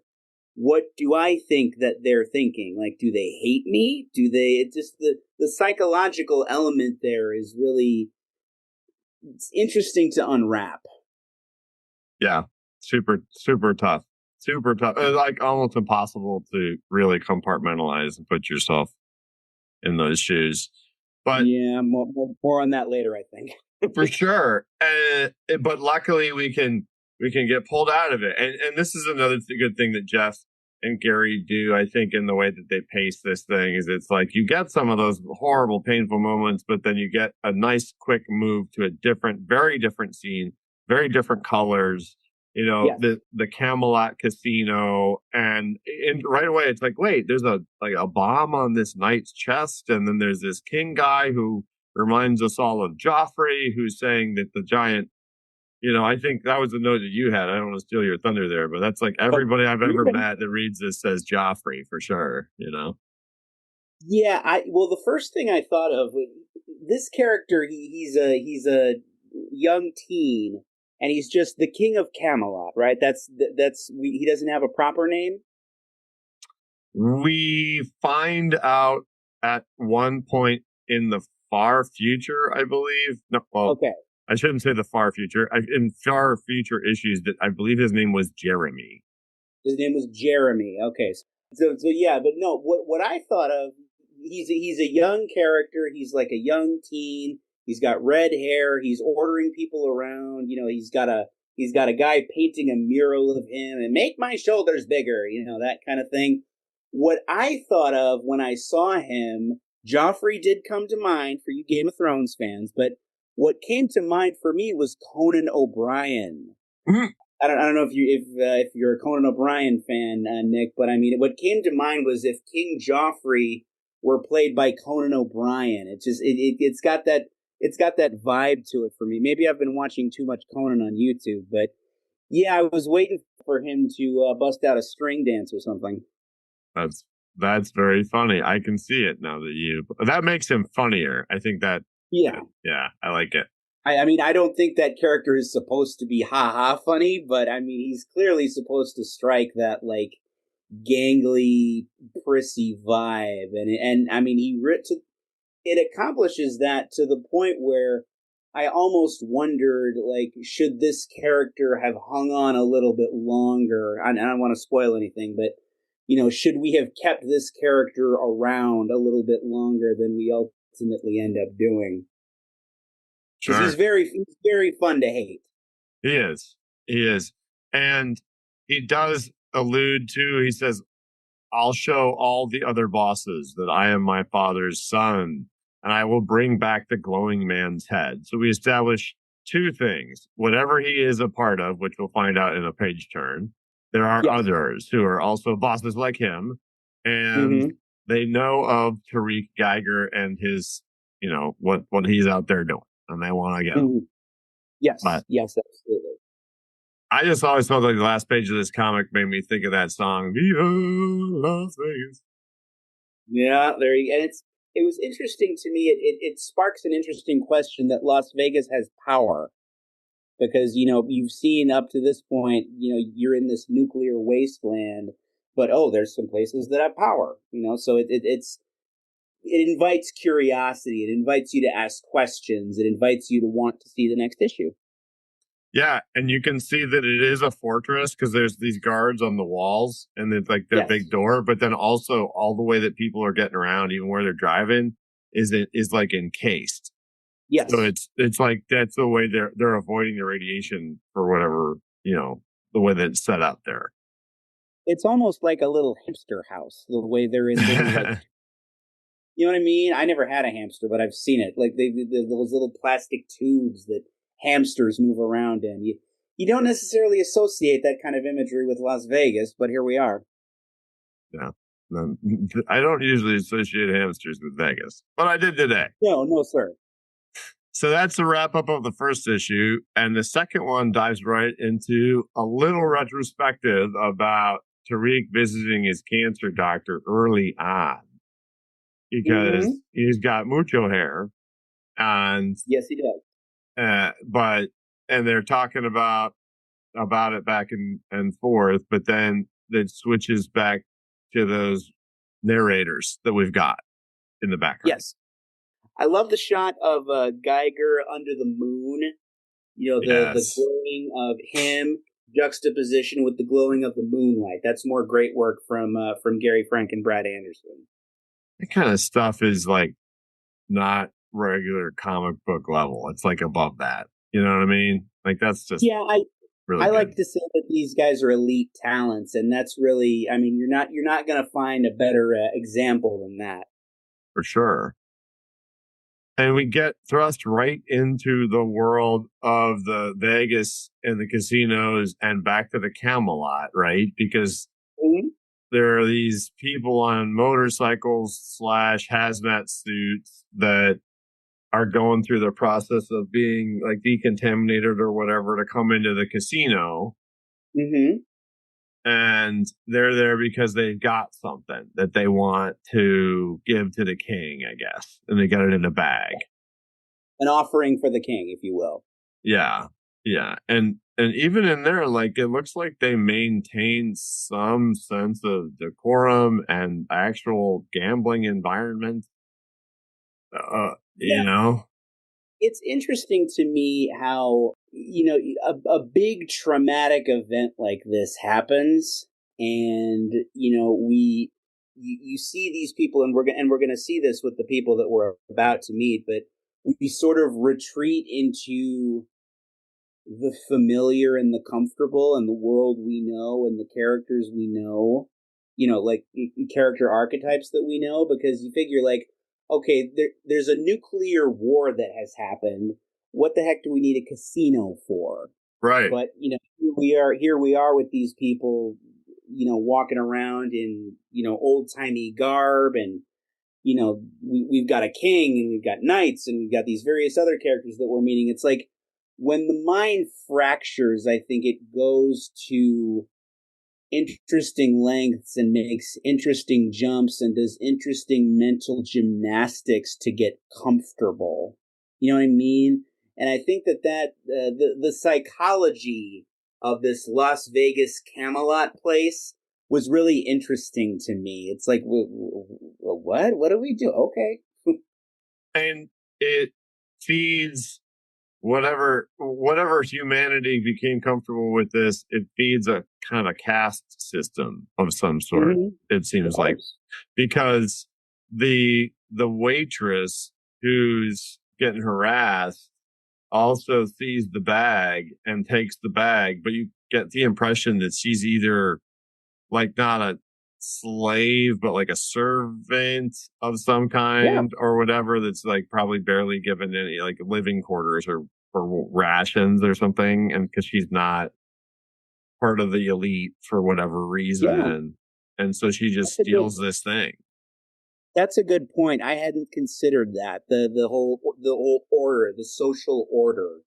what do I think that they're thinking? Like, do they hate me? Do they? It just the psychological element there is really, it's interesting to unwrap. Yeah, super tough. Super tough. It's like almost impossible to really compartmentalize and put yourself in those shoes. But yeah, more on that later, I think. for sure. But luckily we can get pulled out of it. And this is another good thing that Jeff and Gary do, I think, in the way that they pace this thing, is it's like you get some of those horrible, painful moments, but then you get a nice, quick move to a very different scene, very different colors. You know, Yes. the Camelot Casino, and right away it's like, wait, there's a bomb on this knight's chest, and then there's this king guy who reminds us all of Joffrey, who's saying that the giant, I think that was the note that you had. I don't want to steal your thunder there, but that's like everybody I've ever met that reads this says Joffrey for sure, Yeah, well, the first thing I thought of, this character, he's a young teen, and he's just the king of Camelot, right? He doesn't have a proper name. We find out at one point in the far future, I believe. No, well, Okay. I shouldn't say the far future. In far future issues, that I believe his name was Jeremy. His name was Jeremy. Okay, so yeah, but no, what I thought of, he's a young character. He's like a young teen. He's got red hair. He's ordering people around. He's got a guy painting a mural of him and make my shoulders bigger. That kind of thing. What I thought of when I saw him, Joffrey did come to mind for you Game of Thrones fans, but what came to mind for me was Conan O'Brien. Mm-hmm. I don't know if you're a Conan O'Brien fan, Nick, but I mean, what came to mind was if King Joffrey were played by Conan O'Brien. It's got that vibe to it for me. Maybe I've been watching too much Conan on YouTube, but yeah, I was waiting for him to bust out a string dance or something. That's very funny. I can see it now that makes him funnier. I think that. Yeah, I like it. I mean, I don't think that character is supposed to be ha-ha funny, but I mean, he's clearly supposed to strike that, like, gangly, prissy vibe. And I mean, it accomplishes that to the point where I almost wondered, like, should this character have hung on a little bit longer? I don't want to spoil anything, but, should we have kept this character around a little bit longer than we ultimately end up doing? Sure. He's very fun to hate. He is. And he does allude to, he says, I'll show all the other bosses that I am my father's son, and I will bring back the glowing man's head. So we establish two things. Whatever he is a part of, which we'll find out in a page turn, there are others who are also bosses like him, and they know of Tariq Geiger and his, what he's out there doing. And they want to get him. Yes, yes, absolutely. I just always felt like the last page of this comic made me think of that song, Viva Las Vegas. Yeah, and it was interesting to me. It sparks an interesting question that Las Vegas has power, because you've seen up to this point, you're in this nuclear wasteland, but there's some places that have power. So it invites curiosity. It invites you to ask questions. It invites you to want to see the next issue. Yeah, and you can see that it is a fortress because there's these guards on the walls, and it's like that big door. But then also all the way that people are getting around, even where they're driving, is like encased. Yes. So it's like that's the way they're avoiding the radiation for whatever the way that it's set up there. It's almost like a little hamster house. The way they're in like. You know what I mean? I never had a hamster, but I've seen it. Like those little plastic tubes that hamsters move around in. You don't necessarily associate that kind of imagery with Las Vegas, but here we are. Yeah. I don't usually associate hamsters with Vegas, but I did today. No, sir. So that's the wrap up of the first issue. And the second one dives right into a little retrospective about Tariq visiting his cancer doctor early on. Because he's got mucho hair, and yes, he does. But and they're talking about it back and forth, but then it switches back to those narrators that we've got in the background. Yes. I love the shot of Geiger under the moon. You know, the Yes. glowing of him juxtaposition with the glowing of the moonlight. That's more great work from Gary Frank and Brad Anderson. That kind of stuff is like not regular comic book level. It's like above that. You know what I mean? Like that's just really I good. like to say that these guys are elite talents, and that's really, I mean, you're not going to find a better example than that. For sure. And we get thrust right into the world of the Vegas and the casinos and back to the Camelot, right? Because there are these people on motorcycles / hazmat suits that are going through the process of being like decontaminated or whatever to come into the casino. Mm-hmm. And they're there because they've got something that they want to give to the king, I guess. And they got it in a bag. An offering for the king, if you will. Yeah. Yeah. And even in there, like, it looks like they maintain some sense of decorum and actual gambling environment. You know? It's interesting to me how, you know, a big traumatic event like this happens, and you know, you see these people, and we're going to see this with the people that we're about to meet, but we sort of retreat into the familiar and the comfortable and the world we know and the characters we know, you know, like character archetypes that we know, because you figure like, okay, there's a nuclear war that has happened. What the heck do we need a casino for? Right. But, you know, here we are with these people, you know, walking around in, you know, old timey garb, and, you know, we've got a king and we've got knights and we've got these various other characters that we're meeting. It's like when the mind fractures, I think it goes to interesting lengths and makes interesting jumps and does interesting mental gymnastics to get comfortable. You know what I mean? And I think that the psychology of this Las Vegas Camelot place was really interesting to me. It's like, what do we do? Okay. And it feeds whatever humanity became comfortable with this. It feeds a kind of caste system of some sort. Mm-hmm. It seems like, because the waitress who's getting harassed also sees the bag and takes the bag, but you get the impression that she's either like not a slave, but like a servant of some kind or whatever, that's like probably barely given any like living quarters or rations or something. And because she's not part of the elite for whatever reason. And so she just steals this thing. That's a good point. I hadn't considered that. The whole order, the social order.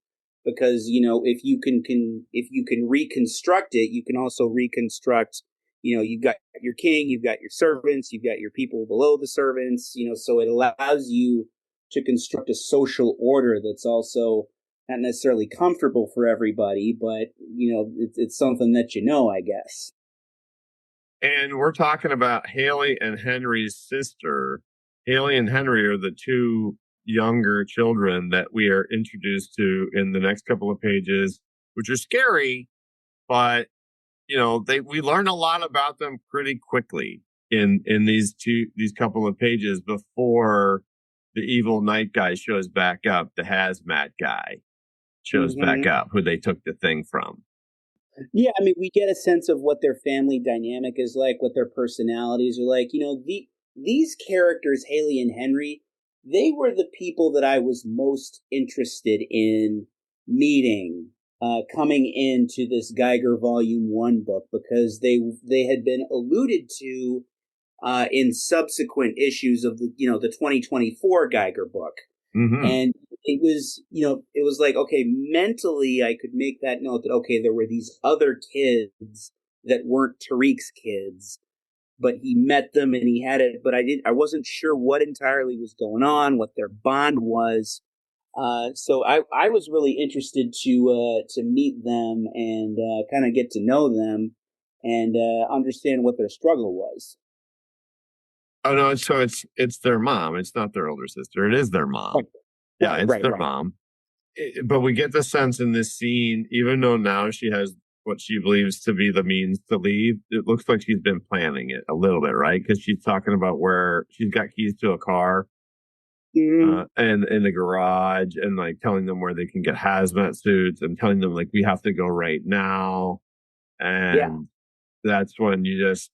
Because, you know, if you can reconstruct it, you can also reconstruct, you know, you've got your king, you've got your servants, you've got your people below the servants, you know, so it allows you to construct a social order that's also not necessarily comfortable for everybody, but, you know, it's something that you know, I guess. And we're talking about Haley and Henry's sister. Haley and Henry are the two younger children that we are introduced to in the next couple of pages, which are scary, but you know, we learn a lot about them pretty quickly in these couple of pages before the evil night guy shows back up. The hazmat guy shows back up, who they took the thing from. Yeah, I mean, we get a sense of what their family dynamic is like, what their personalities are like. You know, these characters, Haley and Henry, they were the people that I was most interested in meeting coming into this Geiger Volume 1 book, because they had been alluded to in subsequent issues of the 2024 Geiger book. Mm-hmm. And it was like, okay, mentally I could make that note that, okay, there were these other kids that weren't Tariq's kids, but he met them and he had it, but I wasn't sure what entirely was going on, what their bond was. So I was really interested to meet them and kind of get to know them and understand what their struggle was. Oh no, so it's their mom. It's not their older sister. It is their mom. Right, Yeah, it's their right. mom. But we get the sense in this scene, even though now she has what she believes to be the means to leave, it looks like she's been planning it a little bit, right? Because she's talking about where she's got keys to a car and in the garage, and like telling them where they can get hazmat suits, and telling them like we have to go right now. Yeah, And that's when you just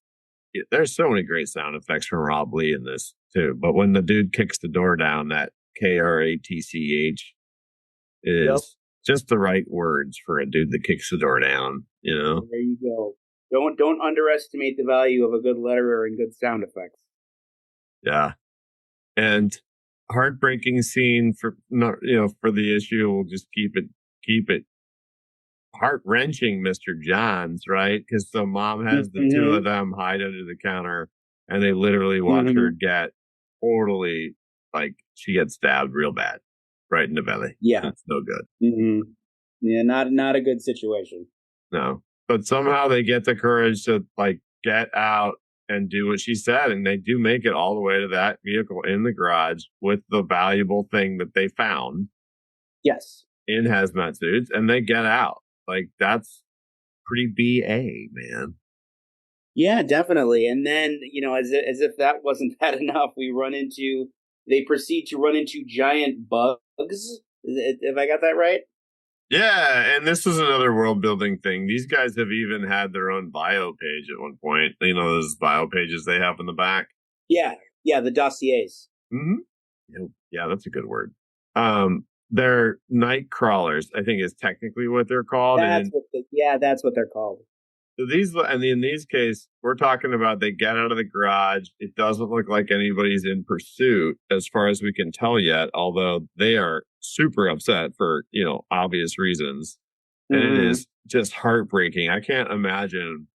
there's so many great sound effects from Rob Lee in this too. But when the dude kicks the door down, that KRATCH yep. is just the right words for a dude that kicks the door down, you know? There you go. Don't underestimate the value of a good letterer and good sound effects. Yeah. And heartbreaking scene for not for the issue, we'll just keep it heart wrenching, Mr. Johns, right? Because the mom has the two of them hide under the counter and they literally watch her get totally like she gets stabbed real bad right in the belly. Yeah. It's no good. Yeah, not a good situation. No. But somehow they get the courage to like get out and do what she said. And they do make it all the way to that vehicle in the garage with the valuable thing that they found. Yes. In hazmat suits, and they get out. Like, that's pretty BA, man. Yeah, definitely. And then, as if that wasn't bad enough, they proceed to run into giant bugs. Have I got that right? Yeah, and this is another world building thing. These guys have even had their own bio page at one point. You know, those bio pages they have in the back? Yeah, the dossiers. Yeah, that's a good word. They're night crawlers, I think is technically what they're called. That's what they're called. And in these cases, we're talking about they get out of the garage. It doesn't look like anybody's in pursuit as far as we can tell yet, although they are super upset for, obvious reasons. And it is just heartbreaking. I can't imagine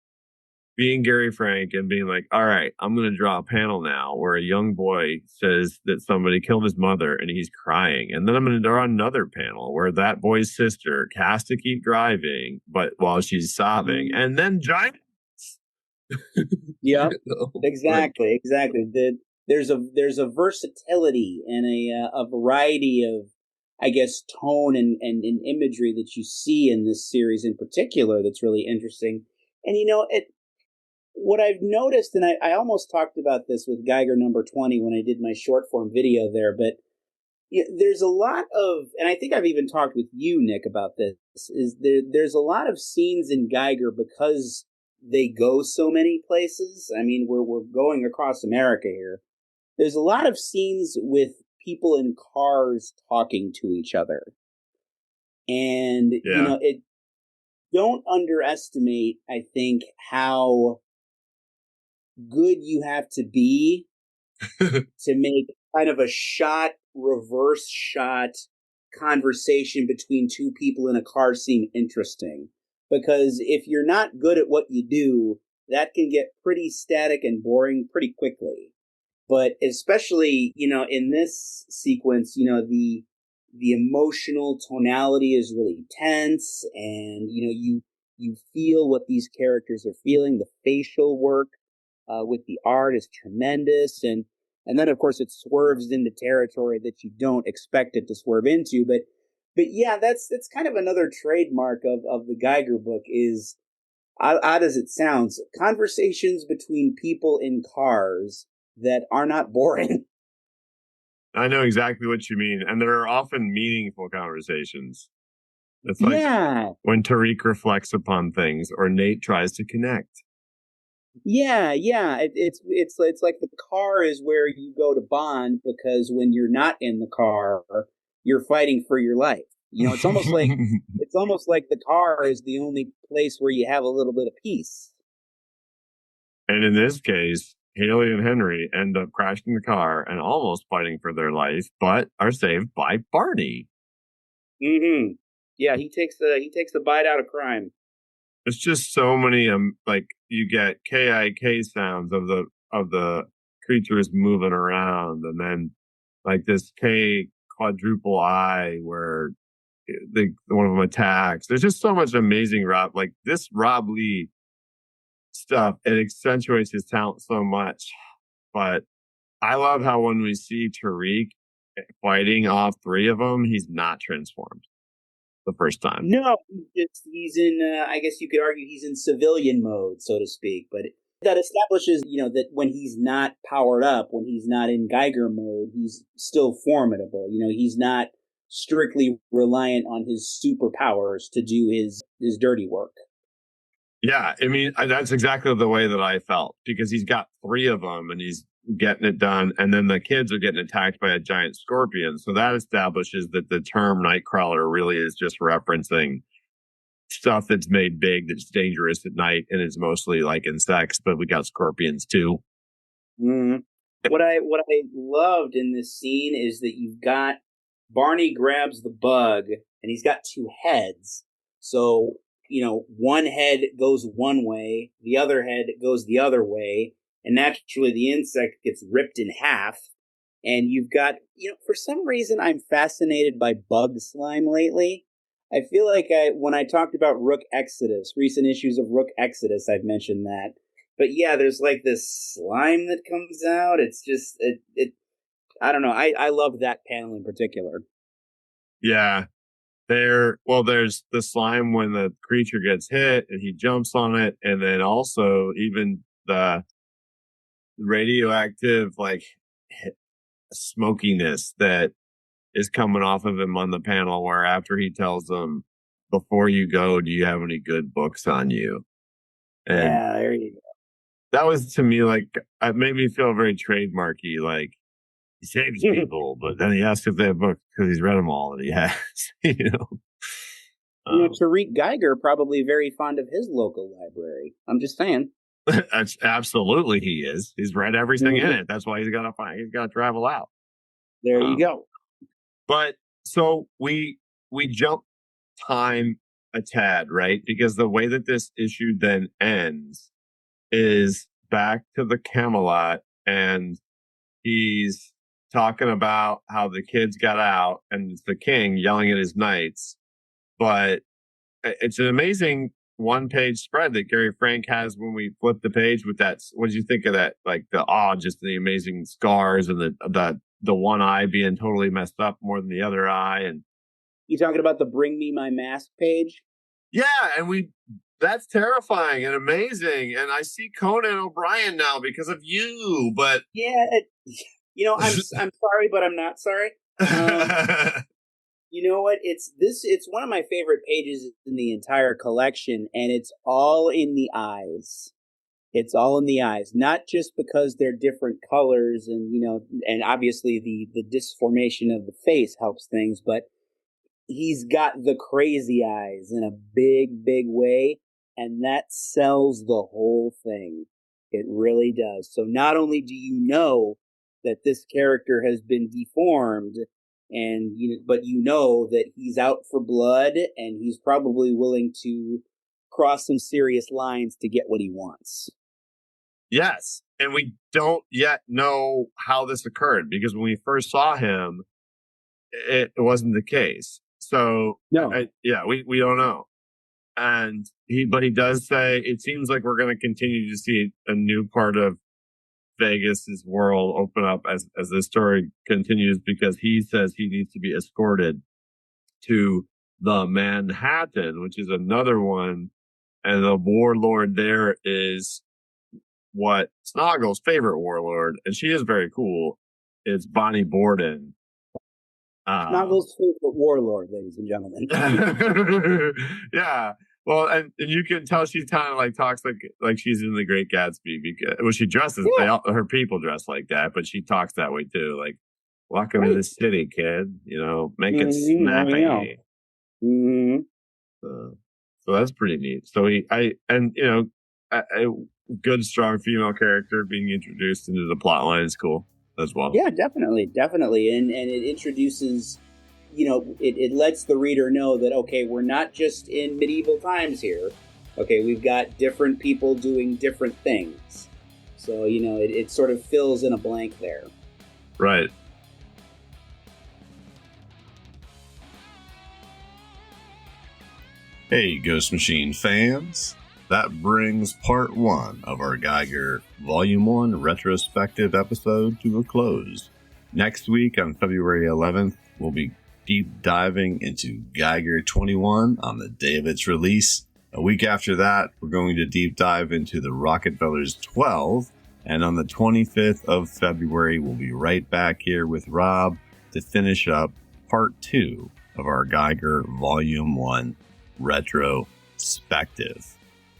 being Gary Frank and being like, all right, I'm going to draw a panel now where a young boy says that somebody killed his mother and he's crying. And then I'm going to draw another panel where that boy's sister has to keep driving, but while she's sobbing, and then giants. Yeah, exactly. There's a versatility and a variety of, I guess, tone and imagery that you see in this series in particular that's really interesting. And what I've noticed, and I almost talked about this with Geiger number 20 when I did my short form video there, but there's a lot of, and I think I've even talked with you, Nick, about this, there's a lot of scenes in Geiger because they go so many places. I mean, we're going across America here. There's a lot of scenes with people in cars talking to each other. And, don't underestimate, I think, how good you have to be to make kind of a reverse shot conversation between two people in a car seem interesting. Because if you're not good at what you do, that can get pretty static and boring pretty quickly. But especially, in this sequence, the emotional tonality is really tense, and you feel what these characters are feeling. The facial work with the art is tremendous, and then of course it swerves into territory that you don't expect it to swerve into. But yeah, that's kind of another trademark of the Geiger book is, odd as it sounds, conversations between people in cars that are not boring. I know exactly what you mean, and there are often meaningful conversations. It's like when Tariq reflects upon things or Nate tries to connect. Yeah. It's like the car is where you go to bond, because when you're not in the car, you're fighting for your life. It's almost like the car is the only place where you have a little bit of peace. And in this case, Haley and Henry end up crashing the car and almost fighting for their life, but are saved by Barney. Yeah, he takes the bite out of crime. It's just so many like you get KIK sounds of the creatures moving around, and then like this K quadruple eye where one of them attacks. There's just so much amazing Rob Lee stuff. It accentuates his talent so much. But I love how when we see Tariq fighting off three of them, he's not transformed the first time. No, he's in, I guess you could argue he's in civilian mode, so to speak. But that establishes, that when he's not powered up, when he's not in Geiger mode, he's still formidable. He's not strictly reliant on his superpowers to do his dirty work. Yeah, I mean, that's exactly the way that I felt, because he's got three of them and he's getting it done. And then the kids are getting attacked by a giant scorpion. So that establishes that the term Nightcrawler really is just referencing stuff that's made big, that's dangerous at night, and is mostly like insects, but we got scorpions too. Mm. What I loved in this scene is that you've got Barney grabs the bug and he's got two heads. So one head goes one way, the other head goes the other way, and naturally the insect gets ripped in half. And you've got, for some reason I'm fascinated by bug slime lately. I feel like when I talked about Rook Exodus, recent issues of Rook Exodus, I've mentioned that. But yeah, there's like this slime that comes out. It's just, I don't know. I love that panel in particular. Yeah. There's the slime when the creature gets hit and he jumps on it, and then also even the radioactive smokiness that is coming off of him on the panel, where after he tells them, "Before you go, do you have any good books on you?" And yeah, there you go. That was, to me, it made me feel very trademarky, like he saves people, but then he asks if they have books because he's read them all and he has, Tariq Geiger probably very fond of his local library. I'm just saying. Absolutely, he is. He's read everything in it. That's why he's got to travel out. There you go. But so we jump time a tad, right? Because the way that this issue then ends is back to the Camelot, and he's talking about how the kids got out, and it's the king yelling at his knights. But it's an amazing one-page spread that Gary Frank has when we flip the page with that. What did you think of that? Like just the amazing scars and the one eye being totally messed up more than the other eye. And you talking about the Bring Me My Mask page? Yeah, and that's terrifying and amazing. And I see Conan O'Brien now because of you, but yeah, I'm sorry, but I'm not sorry. You know what? It's one of my favorite pages in the entire collection, and it's all in the eyes. It's all in the eyes, not just because they're different colors and, and obviously the disformation of the face helps things, but he's got the crazy eyes in a big, big way, and that sells the whole thing. It really does. So not only do you know that this character has been deformed, but that he's out for blood, and he's probably willing to cross some serious lines to get what he wants. Yes, and we don't yet know how this occurred, because when we first saw him, it wasn't the case. So no, we don't know. And he does say it seems like we're going to continue to see a new part of Vegas's world open up as this story continues, because he says he needs to be escorted to the Manhattan, which is another one, and the warlord there is what Snoggle's favorite warlord, and she is very cool. It's Bonnie Borden. Snoggle's favorite warlord, ladies and gentlemen. Yeah. Well, and you can tell she's kind of talks like she's in The Great Gatsby, because she dresses. Yeah. Her people dress like that, but she talks that way too. Like, welcome to the city, kid. Make it snappy. Mm-hmm. So that's pretty neat. So a good, strong female character being introduced into the plot line is cool as well. Yeah, definitely, and it introduces. It lets the reader know that, okay, we're not just in medieval times here. Okay, we've got different people doing different things. So, it sort of fills in a blank there. Right. Hey, Ghost Machine fans! That brings part 1 of our Geiger Volume 1 retrospective episode to a close. Next week on February 11th, we'll be deep diving into Geiger 21 on the day of its release. A week after that, we're going to deep dive into the Rockefellers 12. And on the 25th of February, we'll be right back here with Rob to finish up part 2 of our Geiger Volume 1 retrospective.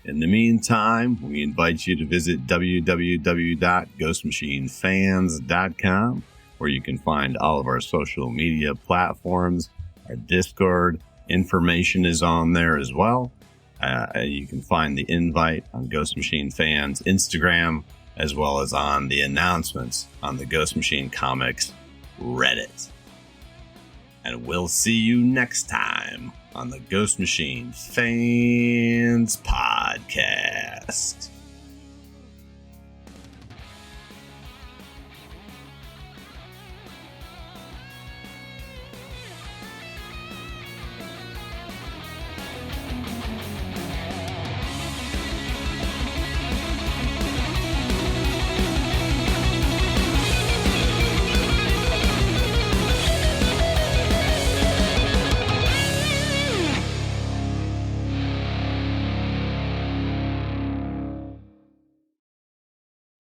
In the meantime, we invite you to visit www.ghostmachinefans.com, where you can find all of our social media platforms. Our Discord information is on there as well. You can find the invite on Ghost Machine Fans Instagram, as well as on the announcements on the Ghost Machine Comics Reddit. And we'll see you next time on the Ghost Machine Fans Pod.